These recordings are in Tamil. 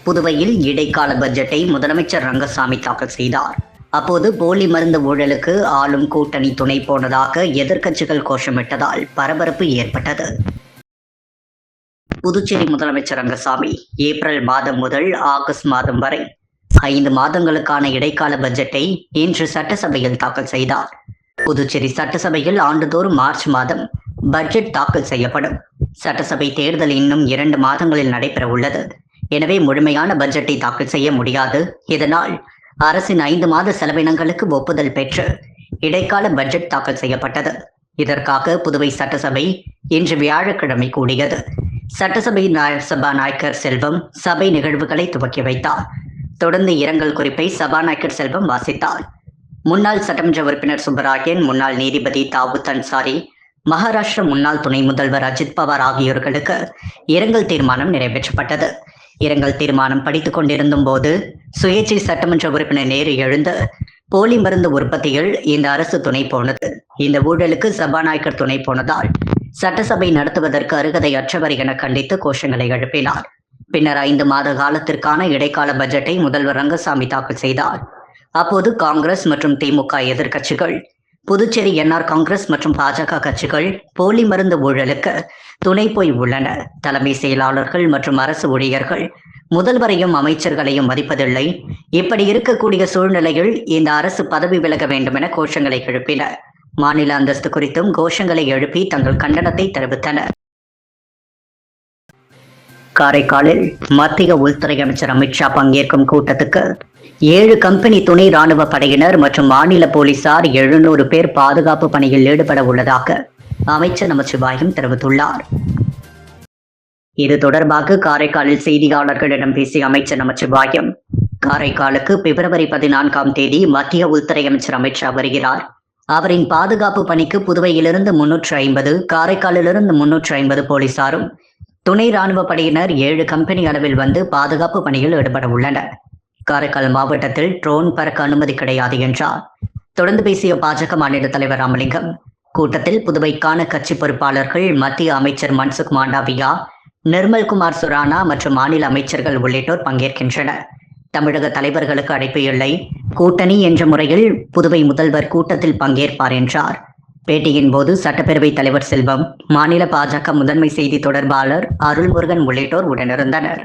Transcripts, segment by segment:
புதுவையில் இடைக்கால பட்ஜெட்டை முதலமைச்சர் ரங்கசாமி தாக்கல் செய்தார். அப்போது போலி மருந்து ஊழலுக்கு ஆளும் கூட்டணி துணை போனதாக எதிர்க்கட்சிகள் கோஷமிட்டதால் பரபரப்பு ஏற்பட்டது. புதுச்சேரி முதலமைச்சர் ரங்கசாமி ஏப்ரல் மாதம் முதல் ஆகஸ்ட் மாதம் வரை 5 மாதங்களுக்கான இடைக்கால பட்ஜெட்டை இன்று சட்டசபையில் தாக்கல் செய்தார். புதுச்சேரி சட்டசபையில் ஆண்டுதோறும் மார்ச் மாதம் பட்ஜெட் தாக்கல் செய்யப்படும். சட்டசபை தேர்தல் இன்னும் 2 மாதங்களில் நடைபெற உள்ளது. எனவே முழுமையான பட்ஜெட்டை தாக்கல் செய்ய முடியாது. இதனால் அரசின் 5 மாத செலவினங்களுக்கு ஒப்புதல் பெற்று இடைக்கால பட்ஜெட் தாக்கல் செய்யப்பட்டது. இதற்காக புதுவை சட்டசபை இன்று வியாழக்கிழமை கூடியது. சட்டசபை சபாநாயகர் செல்வம் சபை நிகழ்வுகளை துவக்கி வைத்தார். தொடர்ந்து இரங்கல் குறிப்பை சபாநாயகர் செல்வம் வாசித்தார். முன்னாள் சட்டமன்ற உறுப்பினர் சுப்பராயன், முன்னாள் நீதிபதி தாவூத் அன்சாரி, மகாராஷ்டிர முன்னாள் துணை முதல்வர் அஜித் பவார் ஆகியோர்களுக்கு இரங்கல் தீர்மானம் நிறைவேற்றப்பட்டது. இரங்கல் தீர்மானம் படித்துக் கொண்டிருந்தும் போது சுயேட்சை சட்டமன்ற உறுப்பினர் நேரு எழுந்து போலி மருந்து உற்பத்தியில் இந்த அரசு துணை போனது, இந்த ஊழலுக்கு சபாநாயகர் துணை போனதால் சட்டசபை நடத்துவதற்கு அருகதையற்றவர் என கண்டித்து கோஷங்களை எழுப்பினார். பின்னர் 5 மாத காலத்திற்கான இடைக்கால பட்ஜெட்டை முதல்வர் ரங்கசாமி தாக்கல் செய்தார். அப்போது காங்கிரஸ் மற்றும் திமுக எதிர்க்கட்சிகள், புதுச்சேரி என்ஆர் காங்கிரஸ் மற்றும் பாஜக கட்சிகள் போலி மருந்து ஊழலுக்கு துணை போய் உள்ளன. தலைமை செயலாளர்கள் மற்றும் அரசு ஊழியர்கள் முதல்வரையும் அமைச்சர்களையும் மதிப்பதில்லை. இப்படி இருக்கக்கூடிய சூழ்நிலையில் இந்த அரசு பதவி விலக வேண்டும் என கோஷங்களை எழுப்பினர். மாநில அந்தஸ்து குறித்தும் கோஷங்களை எழுப்பி தங்கள் கண்டனத்தை தெரிவித்தனர். காரைக்காலில் மத்திய உள்துறை அமைச்சர் அமித்ஷா பங்கேற்கும் கூட்டத்துக்கு 7 கம்பெனி துணை ராணுவ படையினர் மற்றும் மாநில போலீசார் 700 பேர் பாதுகாப்பு பணியில் ஈடுபட உள்ளதாக அமைச்சர் நமச்சிவாயம் தெரிவித்துள்ளார். இது தொடர்பாக காரைக்காலில் செய்தியாளர்களிடம் பேசிய அமைச்சர் நமச்சிவாயம், காரைக்காலுக்கு பிப்ரவரி 14ஆம் தேதி மத்திய உள்துறை அமைச்சர் அமித்ஷா வருகிறார். அவரின் பாதுகாப்பு பணிக்கு புதுவையிலிருந்து 350, காரைக்காலிலிருந்து 350 போலீசாரும் துணை ராணுவ படையினர் 7 கம்பெனி அளவில் வந்து பாதுகாப்பு பணியில் ஈடுபட உள்ளனர். காரைக்கால் மாவட்டத்தில் ட்ரோன் பறக்க அனுமதி கிடையாது என்றார். தொடர்ந்து பேசிய பாஜக மாநில தலைவர் ராமலிங்கம், கூட்டத்தில் புதுவைக்கான கட்சி பொறுப்பாளர்கள், மத்திய அமைச்சர் மன்சுக் மாண்டவியா, நிர்மல்குமார் சுரானா மற்றும் மாநில அமைச்சர்கள் உள்ளிட்டோர் பங்கேற்கின்றனர். தமிழக தலைவர்களுக்கு அழைப்பு இல்லை, கூட்டணி என்ற முறையில் புதுவை முதல்வர் கூட்டத்தில் பங்கேற்பார் என்றார். பேட்டியின் போது சட்டப்பேரவை தலைவர் செல்வம், மாநில பாஜக முதன்மை செய்தி தொடர்பாளர் அருள்முருகன் உள்ளிட்டோர் உடனிருந்தனர்.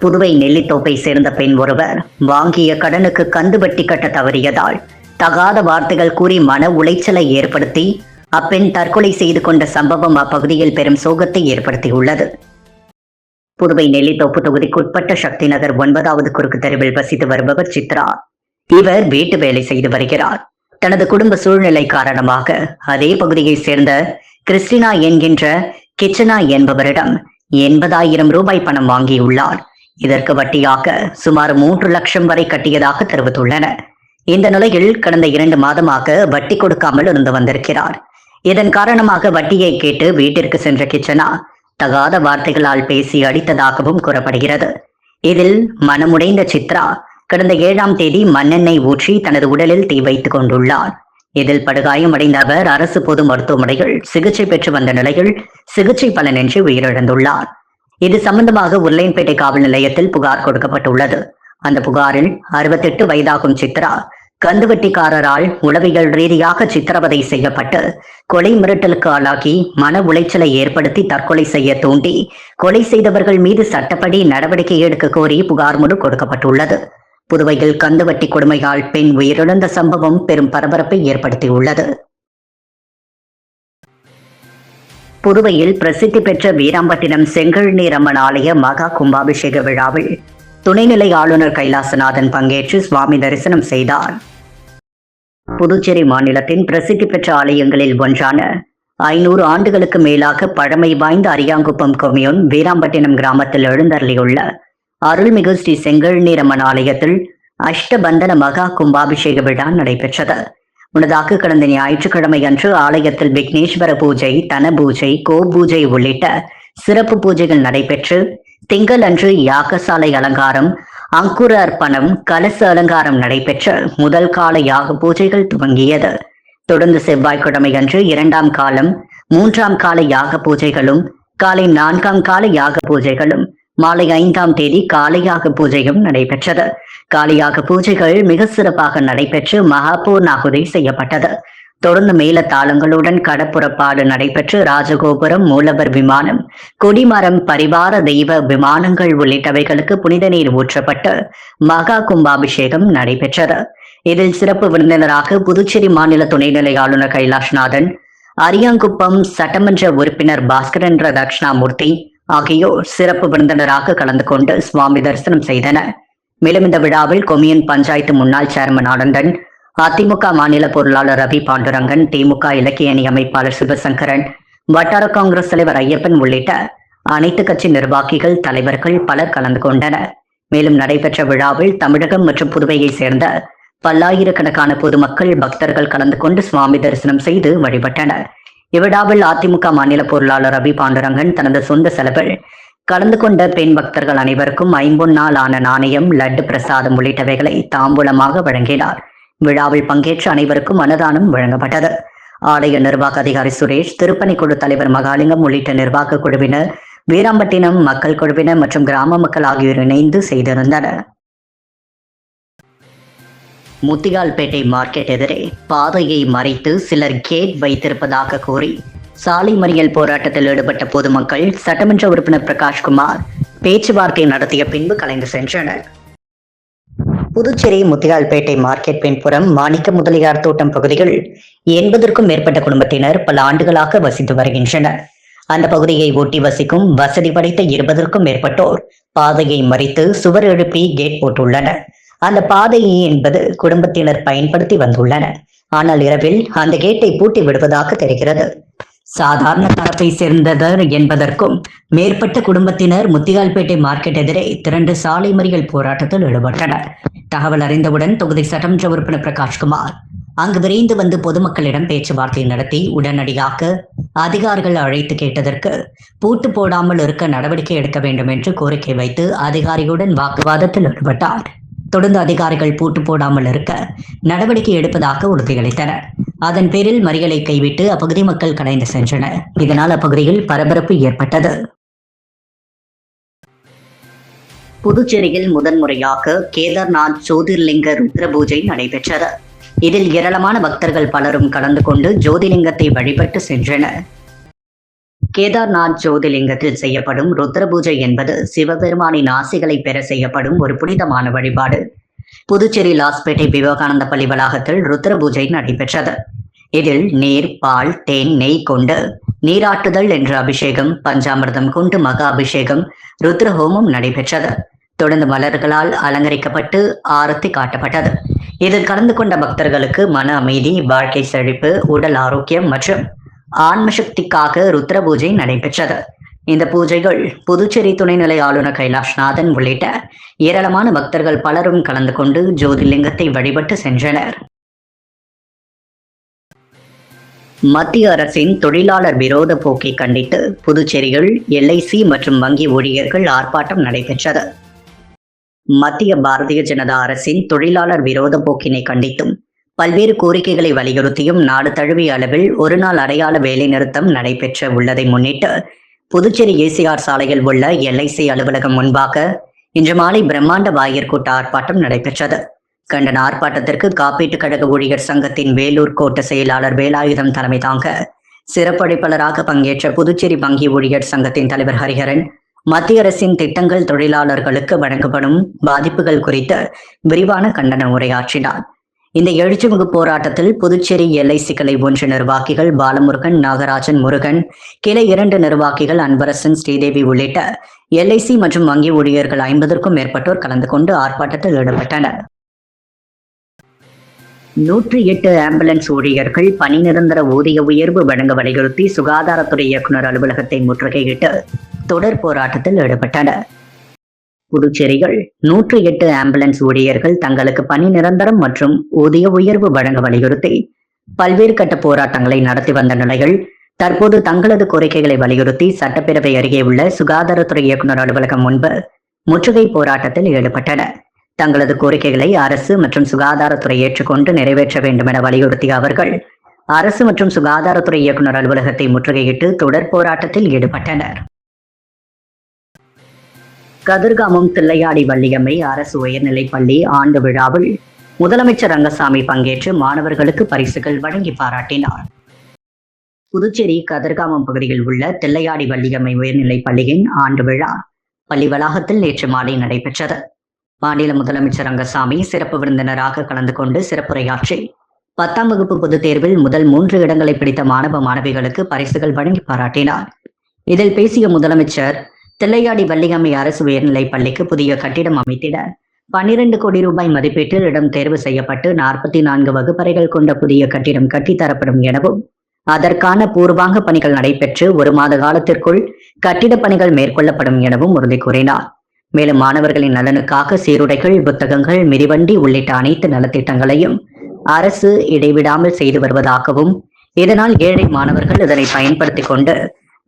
புதுவை நெல்லித்தோப்பை சேர்ந்த பெண் ஒருவர் வாங்கிய கடனுக்கு கந்து வட்டி கட்ட தவறியதால் தகாத வார்த்தைகள் கூறி மன உளைச்சலை ஏற்படுத்தி அப்பெண் தற்கொலை செய்து கொண்ட சம்பவம் அப்பகுதியில் பெரும் சோகத்தை ஏற்படுத்தியுள்ளது. புதுவை நெல்லித்தோப்பு தொகுதிக்குட்பட்ட சக்தி நகர் 9வது குறுக்கு தெருவில் வசித்து வருபவர் சித்ரா. இவர் வீட்டு வேலை செய்து வருகிறார். தனது குடும்ப சூழ்நிலை காரணமாக அதே பகுதியை சேர்ந்த கிறிஸ்டினா என்கின்ற கிச்சனா என்பவரிடம் 80,000 ரூபாய் பணம் வாங்கியுள்ளார். இதற்கு வட்டியாக சுமார் 3 லட்சம் வரை கட்டியதாக தெரிவித்துள்ளனர். இந்த நிலையில் கடந்த 2 மாதமாக வட்டி கொடுக்காமல் இருந்து வந்திருக்கிறார். இதன் காரணமாக வட்டியை கேட்டு வீட்டிற்கு சென்ற கிச்சனா தகாத வார்த்தைகளால் பேசி அடித்ததாகவும் கூறப்படுகிறது. இதில் மனமுடைந்த சித்ரா கடந்த 7ஆம் தேதி மண்ணெண்ணெய் ஊற்றி தனது உடலில் தீ வைத்துக் கொண்டுள்ளார். இதில் படுகாயமடைந்த அவர் அரசு பொது மருத்துவமனையில் சிகிச்சை பெற்று வந்த நிலையில் சிகிச்சை பலனின்றி உயிரிழந்துள்ளார். இது சம்பந்தமாக உருளையன்பேட்டை காவல் நிலையத்தில் புகார் கொடுக்கப்பட்டுள்ளது. அந்த புகாரில் 68 வயதாகும் சித்ரா கந்துவட்டிக்காரரால் உளவியல் ரீதியாக சித்திரவதை செய்யப்பட்டு கொலை மிரட்டலுக்கு ஆளாகி மன உளைச்சலை ஏற்படுத்தி தற்கொலை செய்ய தூண்டி கொலை செய்தவர்கள் மீது சட்டப்படி நடவடிக்கை எடுக்க கோரி புகார் மனு கொடுக்கப்பட்டுள்ளது. புதுவையில் கந்துவட்டி கொடுமையால் பெண் உயிரிழந்த சம்பவம் பெரும் பரபரப்பை ஏற்படுத்தியுள்ளது. புதுவையில் பிரசித்தி பெற்ற வீராம்பட்டினம் செங்கழுநீர் அம்மன் ஆலய மகா கும்பாபிஷேக விழாவில் துணைநிலை ஆளுநர் கைலாசநாதன் பங்கேற்று சுவாமி தரிசனம் செய்தார். புதுச்சேரி மாநிலத்தின் பிரசித்தி பெற்ற ஆலயங்களில் ஒன்றான 500 ஆண்டுகளுக்கு மேலாக பழமை வாய்ந்த அரியாங்குப்பம் கொம்யூன் வீராம்பட்டினம் கிராமத்தில் எழுந்தருளியுள்ள அருள்மிகு ஸ்ரீ செங்கழுநீர் அம்மன் ஆலயத்தில் அஷ்டபந்தன மகா கும்பாபிஷேக விழா நடைபெற்றது. முன்னதாக கடந்த ஞாயிற்றுக்கிழமை அன்று ஆலயத்தில் விக்னேஸ்வர பூஜை, தன பூஜை, கோ பூஜை உள்ளிட்ட சிறப்பு பூஜைகள் நடைபெற்று திங்கள் அன்று யாகசாலை அலங்காரம், அங்குர அர்ப்பணம், கலச அலங்காரம் நடைபெற்ற முதல் கால யாக பூஜைகள் துவங்கியது. தொடர்ந்து செவ்வாய்க்கிழமை அன்று 2ஆம் காலம், 3ஆம் கால யாக பூஜைகளும் காலை 4ஆம் கால யாக பூஜைகளும் மாலை 5ஆம் தேதி காலையாக பூஜையும் நடைபெற்றது. காலையாக பூஜைகள் மிக சிறப்பாக நடைபெற்று மகாபூர்ணாகுதி செய்யப்பட்டது. தொடர்ந்து மேல தாளங்களுடன் கடப்புறப்பாடு நடைபெற்று ராஜகோபுரம், மூலவர் விமானம், கொடிமரம், பரிவார தெய்வ விமானங்கள் உள்ளிட்டவைகளுக்கு புனித நீர் ஊற்றப்பட்டு மகா கும்பாபிஷேகம் நடைபெற்றது. இதில் சிறப்பு விருந்தினராக புதுச்சேரி மாநில துணைநிலை ஆளுநர் கைலாஷ்நாதன், அரியாங்குப்பம் சட்டமன்ற உறுப்பினர் பாஸ்கரேந்திர தட்சிணாமூர்த்தி ஆகியோர் சிறப்பு விருந்தினராக கலந்து கொண்டு சுவாமி தரிசனம் செய்தனர். மேலும் இந்த விழாவில் கொம்யூன் பஞ்சாயத்து முன்னாள் சேர்மன் ஆனந்தன், அதிமுக மாநில பொருளாளர் ரவி பாண்டுரங்கன், திமுக இலக்கிய அணி அமைப்பாளர் சிவசங்கரன், வட்டார காங்கிரஸ் தலைவர் ஐயப்பன் உள்ளிட்ட அனைத்து கட்சி நிர்வாகிகள், தலைவர்கள் பலர் கலந்து கொண்டனர். மேலும் நடைபெற்ற விழாவில் தமிழகம் மற்றும் புதுவையை சேர்ந்த பல்லாயிரக்கணக்கான பொதுமக்கள், பக்தர்கள் கலந்து கொண்டு சுவாமி தரிசனம் செய்து வழிபட்டனர். இவ்விழாவில் அதிமுக மாநில பொருளாளர் ரவி பாண்டுரங்கன் தனது சொந்த செலவில் கலந்து கொண்ட பெண் பக்தர்கள் அனைவருக்கும் 50 நாள் ஆன நாணயம், லட்டு பிரசாதம் உள்ளிட்டவைகளை தாம்பூலமாக வழங்கினார். விழாவில் பங்கேற்ற அனைவருக்கும் அன்னதானம் வழங்கப்பட்டது. ஆலய நிர்வாக அதிகாரி சுரேஷ், திருப்பணி குழு தலைவர் மகாலிங்கம் உள்ளிட்ட நிர்வாக குழுவினர், வீராம்பட்டினம் மக்கள் குழுவினர் மற்றும் கிராம மக்கள் ஆகியோர் இணைந்து செய்திருந்தனர். முத்தியால்பேட்டை மார்க்கெட் எதிரே பாதையை மறைத்து சிலர் கேட் வைத்திருப்பதாக கூறி சாலை மறியல் போராட்டத்தில் ஈடுபட்ட பொதுமக்கள் சட்டமன்ற உறுப்பினர் பிரகாஷ்குமார் பேச்சுவார்த்தை நடத்திய பின்பு கலைந்து சென்றனர். புதுச்சேரி முத்தியால்பேட்டை மார்க்கெட் பின்புறம் மாணிக்க முதலியார் தோட்டம் பகுதியில் 80க்கும் மேற்பட்ட குடும்பத்தினர் பல ஆண்டுகளாக வசித்து வருகின்றனர். அந்த பகுதியை ஒட்டி வசிக்கும் வசதி படைத்த 20க்கும் மேற்பட்டோர் பாதையை மறித்து சுவர் எழுப்பி கேட் போட்டுள்ளனர். அந்த பாதையை என்பது குடும்பத்தினர் பயன்படுத்தி வந்துள்ளனர். ஆனால் இரவில் அந்த கேட்டை பூட்டி விடுவதாக தெரிகிறது. சாதாரண தரப்பை சேர்ந்தவர் என்பதற்கும் மேற்பட்ட குடும்பத்தினர் முத்தியால்பேட்டை மார்க்கெட் எதிரே திரண்டு சாலை மறியல் போராட்டத்தில் ஈடுபட்டனர். தகவல் அறிந்தவுடன் தொகுதி சட்டமன்ற உறுப்பினர் பிரகாஷ்குமார் அங்கு விரைந்து வந்து பொதுமக்களிடம் பேச்சுவார்த்தை நடத்தி உடனடியாக அதிகாரிகள் அழைத்து கேட்டதற்கு பூட்டு போடாமல் இருக்க நடவடிக்கை எடுக்க வேண்டும் என்று கோரிக்கை வைத்து அதிகாரியுடன் வாக்குவாதத்தில் ஈடுபட்டார். தொடர்ந்து அதிகாரிகள் பூட்டு போடாமல் இருக்க நடவடிக்கை எடுப்பதாக உறுதியளித்தனர். அதன் பேரில் மறியலை கைவிட்டு அப்பகுதி மக்கள் கலைந்து சென்றனர். இதனால் அப்பகுதியில் பரபரப்பு ஏற்பட்டது. புதுச்சேரியில் முதன்முறையாக கேதார்நாத் ஜோதிர்லிங்க ருத்ர பூஜை நடைபெற்றது. இதில் ஏராளமான பக்தர்கள் பலரும் கலந்து கொண்டு ஜோதிலிங்கத்தை வழிபட்டு சென்றனர். கேதார்நாத் ஜோதிலிங்கத்தில் செய்யப்படும் ருத்ர பூஜை என்பது சிவபெருமானின் ஆசிகளை பெற செய்யப்படும் ஒரு புனிதமான வழிபாடு. புதுச்சேரி லாஸ்பேட்டை விவேகானந்த பள்ளி வளாகத்தில் ருத்ர பூஜை நடைபெற்றது. இதில் நீர், பால், தேன், நெய் கொண்டு நீராட்டுதல் என்ற அபிஷேகம், பஞ்சாமிர்தம் கொண்டு மகா அபிஷேகம், ருத்ர ஹோமம் நடைபெற்றது. தொடர்ந்து மலர்களால் அலங்கரிக்கப்பட்டு ஆரத்தி காட்டப்பட்டது. இதில் கலந்து கொண்ட பக்தர்களுக்கு மன அமைதி, வாழ்க்கை செழிப்பு, உடல் ஆரோக்கியம் மற்றும் ஆன்ம சக்திக்காக ருத்ர பூஜை நடைபெற்றது. இந்த பூஜைகள் புதுச்சேரி துணைநிலை ஆளுநர் கைலாஷ்நாதன் உள்ளிட்ட ஏராளமான பக்தர்கள் பலரும் கலந்து கொண்டு ஜோதிலிங்கத்தை வழிபட்டு சென்றனர். மத்திய அரசின் தொழிலாளர் விரோத போக்கை கண்டித்து புதுச்சேரியில் LIC மற்றும் வங்கி ஊழியர்கள் ஆர்ப்பாட்டம் நடைபெற்றது. மத்திய பாரதிய ஜனதா அரசின் தொழிலாளர் விரோத போக்கினை கண்டித்தும் பல்வேறு கோரிக்கைகளை வலியுறுத்தியும் நாடு தழுவிய அளவில் ஒரு நாள் அடையாள வேலை நிறுத்தம் நடைபெற்ற உள்ளதை முன்னிட்டு புதுச்சேரி ACR சாலையில் உள்ள LIC அலுவலகம் முன்பாக இன்று மாலை பிரம்மாண்ட வாயிற்கூட்ட ஆர்ப்பாட்டம் நடைபெற்றது. கண்டன ஆர்ப்பாட்டத்திற்கு காப்பீட்டுக் கழக ஊழியர் சங்கத்தின் வேலூர் கோட்ட செயலாளர் வேலாயுதம் தலைமை தாங்க சிறப்பழைப்பாளராக பங்கேற்ற புதுச்சேரி வங்கி ஊழியர் சங்கத்தின் தலைவர் ஹரிஹரன் மத்திய அரசின் திட்டங்கள் தொழிலாளர்களுக்கு வழங்கப்படும் பாதிப்புகள் குறித்து விரிவான கண்டன உரையாற்றினார். இந்த எழுச்சிமிகு போராட்டத்தில் புதுச்சேரி LIC கிளை 1 நிர்வாகிகள் பாலமுருகன், நாகராஜன், முருகன், கிளை 2 நிர்வாகிகள் அன்பரசன், ஸ்ரீதேவி உள்ளிட்ட LIC மற்றும் வங்கி ஊழியர்கள் 50க்கும் மேற்பட்டோர் கலந்து கொண்டு ஆர்ப்பாட்டத்தில் ஈடுபட்டனர். 108 ஆம்புலன்ஸ் ஊழியர்கள் பணி நிரந்தர ஊதிய உயர்வு வழங்க வலியுறுத்தி சுகாதாரத்துறை இயக்குநர் அலுவலகத்தை முற்றுகையிட்டு தொடர் போராட்டத்தில் ஈடுபட்டனர். புதுச்சேரியில் 108 ஆம்புலன்ஸ் ஊழியர்கள் தங்களுக்கு பணி நிரந்தரம் மற்றும் ஊதிய உயர்வு வழங்க வலியுறுத்தி பல்வேறு கட்ட போராட்டங்களை நடத்தி வந்த நிலையில் தற்போது தங்களது கோரிக்கைகளை வலியுறுத்தி சட்டப்பேரவை அருகே உள்ள சுகாதாரத்துறை இயக்குநர் அலுவலகம் முன்பு முற்றுகை போராட்டத்தில் ஈடுபட்டனர். தங்களது கோரிக்கைகளை அரசு மற்றும் சுகாதாரத்துறை ஏற்றுக்கொண்டு நிறைவேற்ற வேண்டும் என வலியுறுத்திய அவர்கள் அரசு மற்றும் சுகாதாரத்துறை இயக்குநர் அலுவலகத்தை முற்றுகையிட்டு தொடர் போராட்டத்தில் ஈடுபட்டனர். கதிர்காமம் தில்லையாடி வள்ளியம்மை அரசு உயர்நிலைப் பள்ளி ஆண்டு விழாவில் முதலமைச்சர் ரங்கசாமி பங்கேற்று மாணவர்களுக்கு பரிசுகள் வழங்கி பாராட்டினார். புதுச்சேரி கதிர்காமம் பகுதியில் உள்ள தில்லையாடி வள்ளியம்மை உயர்நிலைப் பள்ளியின் ஆண்டு விழா பள்ளி வளாகத்தில் நேற்று மாலை நடைபெற்றது. மாநில முதலமைச்சர் ரங்கசாமி சிறப்பு விருந்தினராக கலந்து கொண்டு சிறப்புரையாற்றி 10ஆம் வகுப்பு பொதுத் தேர்வில் முதல் 3 இடங்களை பிடித்த மாணவ மாணவிகளுக்கு பரிசுகள் வழங்கி பாராட்டினார். இதில் பேசிய முதலமைச்சர், தில்லையாடி வள்ளியம்மை அரசு உயர்நிலைப் பள்ளிக்கு புதிய கட்டிடம் அமைத்திட 12 கோடி ரூபாய் மதிப்பீட்டில் இடம் தேர்வு செய்யப்பட்டு 44 வகுப்பறைகள் கொண்ட புதிய கட்டிடம் கட்டித்தரப்படும் எனவும், அதற்கான பூர்வாங்க பணிகள் நடைபெற்று 1 மாத காலத்திற்குள் கட்டிடப் பணிகள் மேற்கொள்ளப்படும் எனவும் உறுதி கூறினார். மேலும் மாணவர்களின் நலனுக்காக சீருடைகள், புத்தகங்கள், மிதிவண்டி உள்ளிட்ட அனைத்து நலத்திட்டங்களையும் அரசு இடைவிடாமல் செய்து வருவதாகவும், இதனால் ஏழை மாணவர்கள் இதனை பயன்படுத்திக் கொண்டு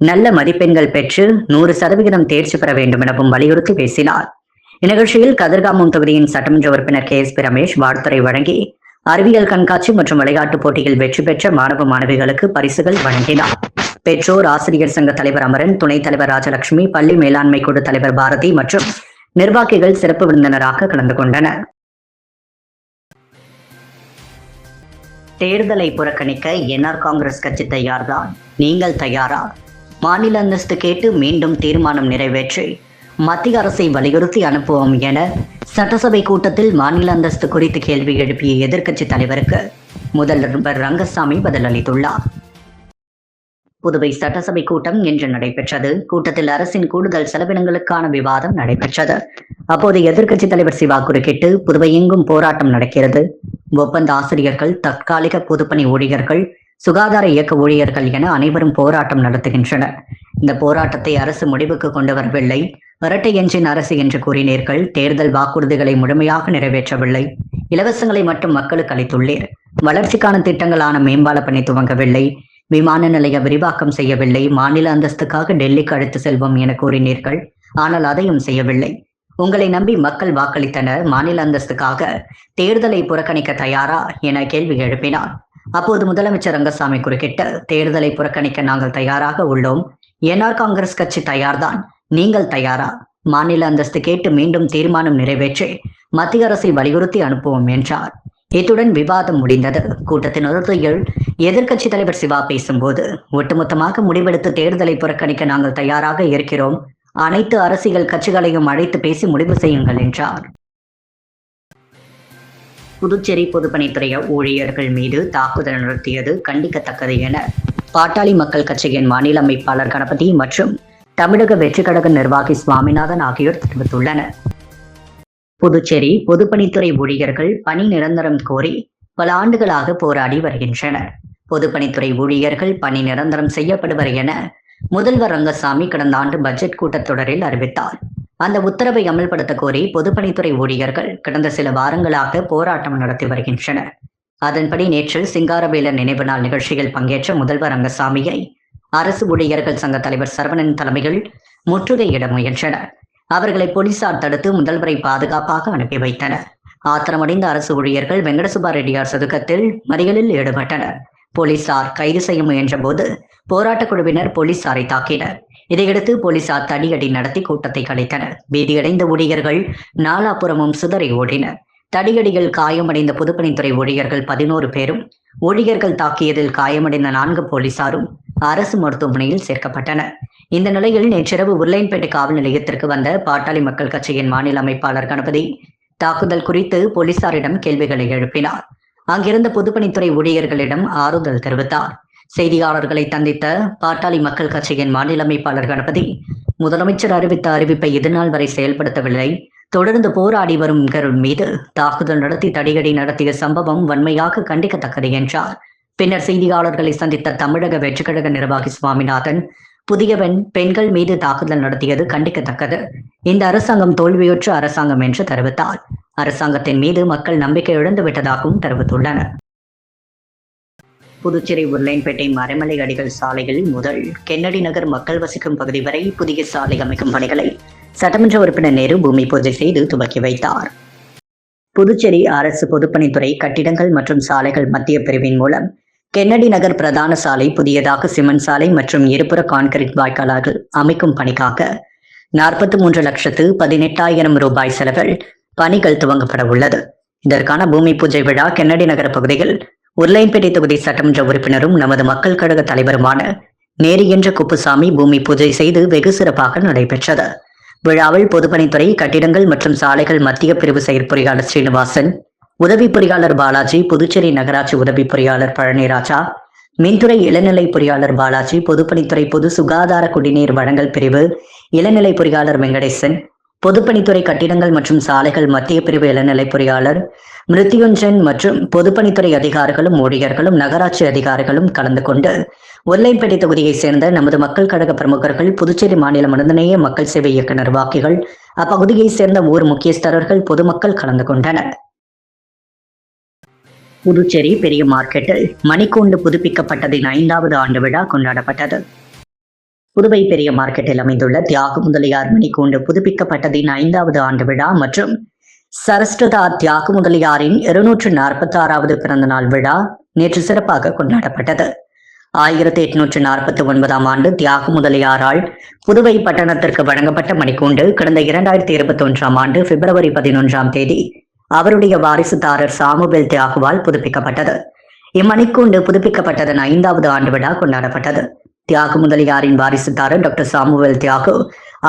நல்ல மதிப்பெண்கள் பெற்று 100% தேர்ச்சி பெற வேண்டும் எனவும் வலியுறுத்தி பேசினார். இந்நிகழ்ச்சியில் கதிர்காமம் தொகுதியின் சட்டமன்ற உறுப்பினர் KSP ரமேஷ் வாழ்த்துரை வழங்கி அறிவியல் கண்காட்சி மற்றும் விளையாட்டுப் போட்டியில் வெற்றி பெற்ற மாணவ மாணவிகளுக்கு பரிசுகள் வழங்கினார். பெற்றோர் ஆசிரியர் சங்க தலைவர் அமரன், துணைத் தலைவர் ராஜலட்சுமி, பள்ளி மேலாண்மை குழு தலைவர் பாரதி மற்றும் நிர்வாகிகள் சிறப்பு விருந்தினராக கலந்து கொண்டனர். தேர்தலை புறக்கணிக்க என்ஆர் காங்கிரஸ் கட்சி தயார்தான், நீங்கள் தயாரா? மாநில அந்தஸ்து கேட்டு மீண்டும் தீர்மானம் நிறைவேற்றி மத்திய அரசை வலியுறுத்தி அனுப்புவோம் என சட்டசபை கூட்டத்தில் மாநில அந்தஸ்து குறித்து கேள்வி எழுப்பிய எதிர்க்கட்சி தலைவருக்கு முதல்வர் ரங்கசாமி பதிலளித்துள்ளார். புதுவை சட்டசபை கூட்டம் இன்று நடைபெற்றது. கூட்டத்தில் அரசின் கூடுதல் செலவினங்களுக்கான விவாதம் நடைபெற்றது. அப்போது எதிர்க்கட்சி தலைவர் சிவா குறுக்கிட்டு, புதுவை எங்கும் போராட்டம் நடக்கிறது. ஒப்பந்த ஆசிரியர்கள், தற்காலிக பொதுப்பணி ஊழியர்கள், சுகாதார இயக்க ஊழியர்கள் என அனைவரும் போராட்டம் நடத்துகின்றனர். இந்த போராட்டத்தை அரசு முடிவுக்கு கொண்டு வரவில்லை. இரட்டை என்ஜின் அரசு என்று கூறினீர்கள். தேர்தல் வாக்குறுதிகளை முழுமையாக நிறைவேற்றவில்லை. இலவசங்களை மட்டும் மக்களுக்கு அளித்துள்ளீர். வளர்ச்சிக்கான திட்டங்களான மேம்பால பணி துவங்கவில்லை. விமான நிலைய விரிவாக்கம் செய்யவில்லை. மாநில அந்தஸ்துக்காக டெல்லிக்கு அழைத்து செல்வோம் என கூறினீர்கள். ஆனால் அதையும் செய்யவில்லை. உங்களை நம்பி மக்கள் வாக்களித்தனர். மாநில அந்தஸ்துக்காக தேர்தலை புறக்கணிக்க தயாரா என கேள்வி எழுப்பினார். அப்போது முதலமைச்சர் ரங்கசாமி குறுக்கிட்டு, தேர்தலை புறக்கணிக்க நாங்கள் தயாராக உள்ளோம். என்ஆர் காங்கிரஸ் கட்சி தயார்தான், நீங்கள் தயாரா? மாநில அந்தஸ்து கேட்டு மீண்டும் தீர்மானம் நிறைவேற்றி மத்திய அரசை வலியுறுத்தி அனுப்புவோம் என்றார். இத்துடன் விவாதம் முடிந்தது. கூட்டத்தின் இறுதியில் எதிர்க்கட்சி தலைவர் சிவா பேசும்போது, ஒட்டுமொத்தமாக முடிவெடுத்து தேர்தலை புறக்கணிக்க நாங்கள் தயாராக இருக்கிறோம். அனைத்து அரசியல் கட்சிகளையும் அழைத்து பேசி முடிவு செய்யுங்கள் என்றார். புதுச்சேரி பொதுப்பணித்துறை ஊழியர்கள் மீது தாக்குதல் நடத்தியது கண்டிக்கத்தக்கது என பாட்டாளி மக்கள் கட்சியின் மாநில அமைப்பாளர் கணபதி மற்றும் தமிழக வெற்றி கழக நிர்வாகி சுவாமிநாதன் ஆகியோர் தெரிவித்துள்ளனர். புதுச்சேரி பொதுப்பணித்துறை ஊழியர்கள் பணி நிரந்தரம் கோரி பல ஆண்டுகளாக போராடி வருகின்றனர். பொதுப்பணித்துறை ஊழியர்கள் பணி நிரந்தரம் செய்யப்படுவர் என முதல்வர் ரங்கசாமி கடந்த ஆண்டு பட்ஜெட் கூட்டத்தொடரில் அறிவித்தார். அந்த உத்தரவை அமல்படுத்த கோரி பொதுப்பணித்துறை ஊழியர்கள் கடந்த சில வாரங்களாக போராட்டம் நடத்தி வருகின்றனர். அதன்படி நேற்று சிங்காரவேலர் நினைவு நாள் நிகழ்ச்சியில் பங்கேற்ற முதல்வர் ரங்கசாமியை அரசு ஊழியர்கள் சங்க தலைவர் சரவணன் தலைமையில் முற்றுகையிட முயன்றனர். அவர்களை போலீசார் தடுத்து முதல்வரை பாதுகாப்பாக அனுப்பி வைத்தனர். ஆத்திரமடைந்த அரசு ஊழியர்கள் வெங்கடசுப்பா ரெட்டியார் சதுக்கத்தில் மறியலில் ஈடுபட்டனர். போலீசார் கைது செய்ய முயன்ற போது போராட்டக் குழுவினர் போலீசாரை தாக்கினர். இதையடுத்து போலீசார் தடியடி நடத்தி கூட்டத்தை கலைத்தனர். பீதியடைந்த ஊழியர்கள் நாலாபுறமும் சிதறி ஓடினர். தடியடிகள் காயமடைந்த பொதுப்பணித்துறை ஊழியர்கள் 11 பேரும், ஊழியர்கள் தாக்கியதில் காயமடைந்த 4 போலீசாரும் அரசு மருத்துவமனையில் சேர்க்கப்பட்டனர். இந்த நிலையில் நேற்றிரவு உருளையன்பேட்டை காவல் நிலையத்திற்கு வந்த பாட்டாளி மக்கள் கட்சியின் மாநில அமைப்பாளர் கணபதி தாக்குதல் குறித்து போலீசாரிடம் கேள்விகளை எழுப்பினார். அங்கிருந்த பொதுப்பணித்துறை ஊழியர்களிடம் ஆறுதல் தெரிவித்தார். செய்தியாளர்களை சந்தித்த பாட்டாளி மக்கள் கட்சியின் மாநில அமைப்பாளர் கணபதி, முதலமைச்சர் அறிவித்த அறிவிப்பை இதுநாள் வரை செயல்படுத்தவில்லை. தொடர்ந்து போராடி வரும் மீது தாக்குதல் நடத்தி தடியடி நடத்திய சம்பவம் வன்மையாக கண்டிக்கத்தக்கது என்றார். பின்னர் செய்தியாளர்களை சந்தித்த தமிழக வெற்றி கழக நிர்வாகி சுவாமிநாதன், புதிய பெண்கள் மீது தாக்குதல் நடத்தியது கண்டிக்கத்தக்கது. இந்த அரசாங்கம் தோல்வியுற்ற அரசாங்கம் என்று தெரிவித்தார். அரசாங்கத்தின் மீது மக்கள் நம்பிக்கை இழந்து விட்டதாகவும் தெரிவித்துள்ளனர். புதுச்சேரி உருளையன்பேட்டை மறைமலை அடிகள் சாலையில் முதல் கென்னடி நகர் மக்கள் வசிக்கும் பகுதி வரை புதிய சாலை அமைக்கும் பணிகளை சட்டமன்ற உறுப்பினர் நேரு பூமி பூஜை செய்து துவக்கி வைத்தார். புதுச்சேரி அரசு பொதுப்பணித்துறை கட்டிடங்கள் மற்றும் சாலைகள் மத்திய பிரிவின் மூலம் கென்னடி நகர் பிரதான சாலை புதியதாக சிமெண்ட் சாலை மற்றும் இருபுற கான்கிரீட் வாய்க்கால்கள் அமைக்கும் பணிக்காக 43,18,000 ரூபாய் செலவில் பணிகள் துவங்கப்பட உள்ளது. இதற்கான பூமி பூஜை விழா கென்னடி நகர பகுதியில் உருளையன்பேட்டை தொகுதி சட்டமன்ற உறுப்பினரும் நமது மக்கள் கழக தலைவருமான நேரியன்ற குப்புசாமி பூமி பூஜை செய்து வெகு சிறப்பாக நடைபெற்றது. விழாவில் பொதுப்பணித்துறை, கட்டிடங்கள் மற்றும் சாலைகள் மத்திய பிரிவு செயற்பொறியாளர் ஸ்ரீனிவாசன், உதவி பொறியாளர் பாலாஜி, புதுச்சேரி நகராட்சி உதவி பொறியாளர் பழனிராஜா, மின்துறை இளநிலை பொறியாளர் பாலாஜி, பொதுப்பணித்துறை பொது சுகாதார குடிநீர் வழங்கல் பிரிவு இளநிலை பொறியாளர் வெங்கடேசன், பொதுப்பணித்துறை கட்டிடங்கள் மற்றும் சாலைகள் மத்திய பிரிவு இளநிலை பொறியாளர் மிருத்யுஞ்சன் மற்றும் பொதுப்பணித்துறை அதிகாரிகளும் ஊழியர்களும் நகராட்சி அதிகாரிகளும் கலந்து கொண்டு உருளையன்பேட்டை தொகுதியைச் சேர்ந்த நமது மக்கள் கழக பிரமுகர்கள், புதுச்சேரி மாநில மனிதநேய மக்கள் சேவை இயக்க நிர்வாகிகள், அப்பகுதியைச் சேர்ந்த ஊர் முக்கியஸ்தர்கள், பொதுமக்கள் கலந்து கொண்டனர். புதுச்சேரி பெரிய மார்க்கெட்டில் மணிக்கூண்டு புதுப்பிக்கப்பட்டதின் 5வது ஆண்டு விழா கொண்டாடப்பட்டது. புதுவை பெரிய மார்க்கெட்டில் அமைந்துள்ள தியாக முதலியார் மணிக்கூண்டு புதுப்பிக்கப்பட்டதின் 5வது ஆண்டு விழா மற்றும் சரஸ்வதா தியாக முதலியாரின் 246வது பிறந்த நாள் விழா நேற்று சிறப்பாக கொண்டாடப்பட்டது. 1849 ஆண்டு தியாக முதலியாரால் புதுவை பட்டணத்திற்கு வழங்கப்பட்ட மணிக்கூண்டு கடந்த 2021 ஆண்டு பிப்ரவரி 11 அவருடைய வாரிசுதாரர் சாமுவேல் தியாகுவால் புதுப்பிக்கப்பட்டது. இம்மணிக்கூண்டு புதுப்பிக்கப்பட்டதன் 5வது ஆண்டு விழா கொண்டாடப்பட்டது. தியாக முதலியாரின் வாரிசுதாரர் டாக்டர் சாமுவேல் தியாகு,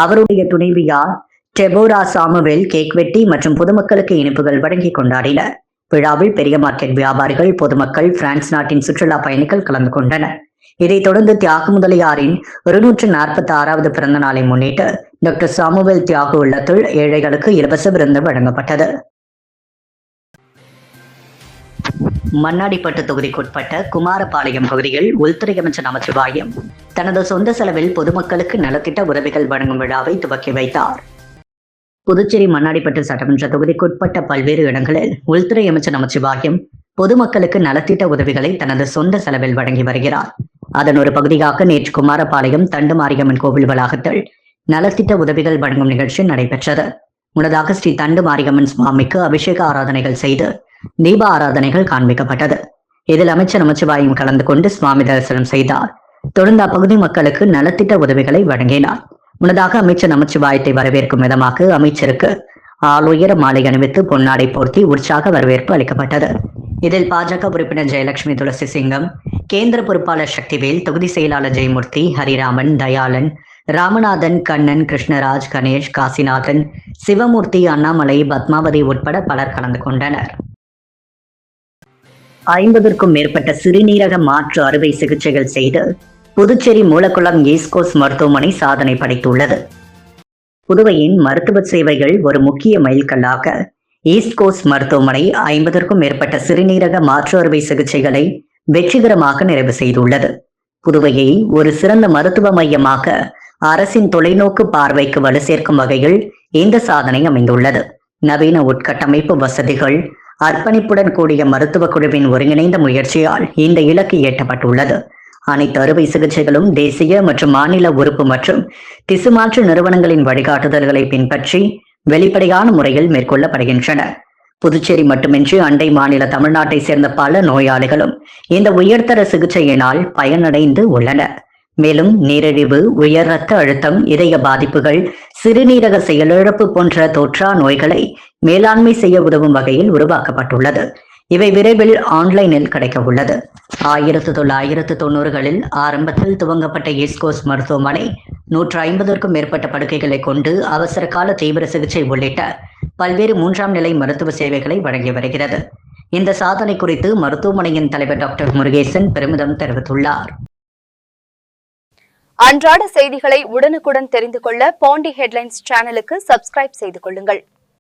அவருடைய துணைவியார் டெபோரா சாமுவேல் கேக் வெட்டி மற்றும் பொதுமக்களுக்கு இனிப்புகள் வழங்கி கொண்டாடினர். விழாவில் பெரிய மார்க்கெட் வியாபாரிகள், பொதுமக்கள், பிரான்ஸ் நாட்டின் சுற்றுலா பயணிகள் கலந்து கொண்டனர். இதைத் தொடர்ந்து தியாக முதலியாரின் 246வது பிறந்த நாளை முன்னிட்டு டாக்டர் சாமுவேல் தியாகு இல்லத்தில் ஏழைகளுக்கு இலவச விருந்து வழங்கப்பட்டது. மண்ணாடிப்பட்டு தொகுதிக்குட்பட்ட குமாரபாளையம் பகுதியில் உள்துறை அமைச்சர் நமச்சிவாயம் தனது சொந்த செலவில் பொதுமக்களுக்கு நலத்திட்ட உதவிகள் வழங்கும் விழாவை துவக்கி வைத்தார். புதுச்சேரி மண்ணாடிப்பட்டு சட்டமன்ற தொகுதிக்குட்பட்ட பல்வேறு இடங்களில் உள்துறை அமைச்சர் நமச்சிவாயம் பொதுமக்களுக்கு நலத்திட்ட உதவிகளை தனது சொந்த செலவில் வழங்கி வருகிறார். அதன் ஒரு பகுதியாக நேற்று குமாரபாளையம் தண்டு மாரியம்மன் கோவில் வளாகத்தில் நலத்திட்ட உதவிகள் வழங்கும் நிகழ்ச்சி நடைபெற்றது. முன்னதாக ஸ்ரீ தண்டு மாரியம்மன் சுவாமிக்கு அபிஷேக ஆராதனைகள் செய்து தீப ஆராதனைகள் காண்பிக்கப்பட்டது. இதில் அமைச்சர் நமச்சிவாயம் கலந்து கொண்டு சுவாமி தரிசனம் செய்தார். தொடர்ந்து அப்பகுதி மக்களுக்கு நலத்திட்ட உதவிகளை வழங்கினார். முன்னதாக அமைச்சர் நமச்சிவாயத்தை வரவேற்கும் விதமாக அமைச்சருக்கு ஆளுயர மாலை அணிவித்து பொன்னாடை போர்த்தி உற்சாக வரவேற்பு அளிக்கப்பட்டது. இதில் பாஜக உறுப்பினர் ஜெயலட்சுமி துளசி சிங்கம், கேந்திர பொறுப்பாளர் சக்திவேல், தொகுதி செயலாளர் ஜெயமூர்த்தி, ஹரிராமன், தயாளன், ராமநாதன், கண்ணன், கிருஷ்ணராஜ், கணேஷ், காசிநாதன், சிவமூர்த்தி, அண்ணாமலை, பத்மாவதி உட்பட பலர் கலந்து கொண்டனர். 50க்கும் மேற்பட்ட சிறுநீரக மாற்று அறுவை சிகிச்சைகள் செய்து புதுச்சேரி மூலக்குளம் ஈஸ்கோஸ் மருத்துவமனை சாதனை படைத்துள்ளது. புதுவையின் மருத்துவ சேவைகள் ஒரு முக்கிய மைல்கல்லாக ஈஸ்கோஸ் மருத்துவமனை 50க்கும் மேற்பட்ட சிறுநீரக மாற்று அறுவை சிகிச்சைகளை வெற்றிகரமாக நிறைவு செய்துள்ளது. புதுவையை ஒரு சிறந்த மருத்துவ மையமாக அரசின் தொலைநோக்கு பார்வைக்கு வலு சேர்க்கும் வகையில் இந்த சாதனை அமைந்துள்ளது. நவீன உட்கட்டமைப்பு வசதிகள், அர்ப்பணிப்புடன் கூடிய மருத்துவ குழுவின் ஒருங்கிணைந்த முயற்சியால் இந்த இலக்கு எட்டப்பட்டுள்ளது. அனைத்து அறுவை சிகிச்சைகளும் தேசிய மற்றும் மாநில உறுப்பு மற்றும் திசுமாற்று நிறுவனங்களின் வழிகாட்டுதல்களை பின்பற்றி வெளிப்படையான முறையில் மேற்கொள்ளப்படுகின்றன. புதுச்சேரி மட்டுமின்றி அண்டை மாநில தமிழ்நாட்டை சேர்ந்த பல நோயாளிகளும் இந்த உயர்தர சிகிச்சையினால் பயனடைந்து உள்ளனர். மேலும் நீரிழிவு, உயர் இரத்த அழுத்தம், இதய பாதிப்புகள், சிறுநீரக செயலிழப்பு போன்ற தொற்றா நோய்களை மேலாண்மை செய்ய உதவும் வகையில் உருவாக்கப்பட்டுள்ளது. இவை விரைவில் ஆன்லைனில் கிடைக்க உள்ளது. 1990களில் ஆரம்பத்தில் துவங்கப்பட்ட ஈஸ்கோஸ் மருத்துவமனை 150க்கும் மேற்பட்ட படுக்கைகளை கொண்டு அவசர கால தீவிர சிகிச்சை உள்ளிட்ட பல்வேறு 3ஆம் நிலை மருத்துவ சேவைகளை வழங்கி வருகிறது. இந்த சாதனை குறித்து மருத்துவமனையின் தலைவர் டாக்டர் முருகேசன் பெருமிதம் தெரிவித்துள்ளார். அன்றாட செய்திகளை உடனுக்குடன் தெரிந்து கொள்ள பாண்டி ஹெட்லைன்ஸ் சேனலுக்கு சப்ஸ்கிரைப் செய்து கொள்ளுங்கள்.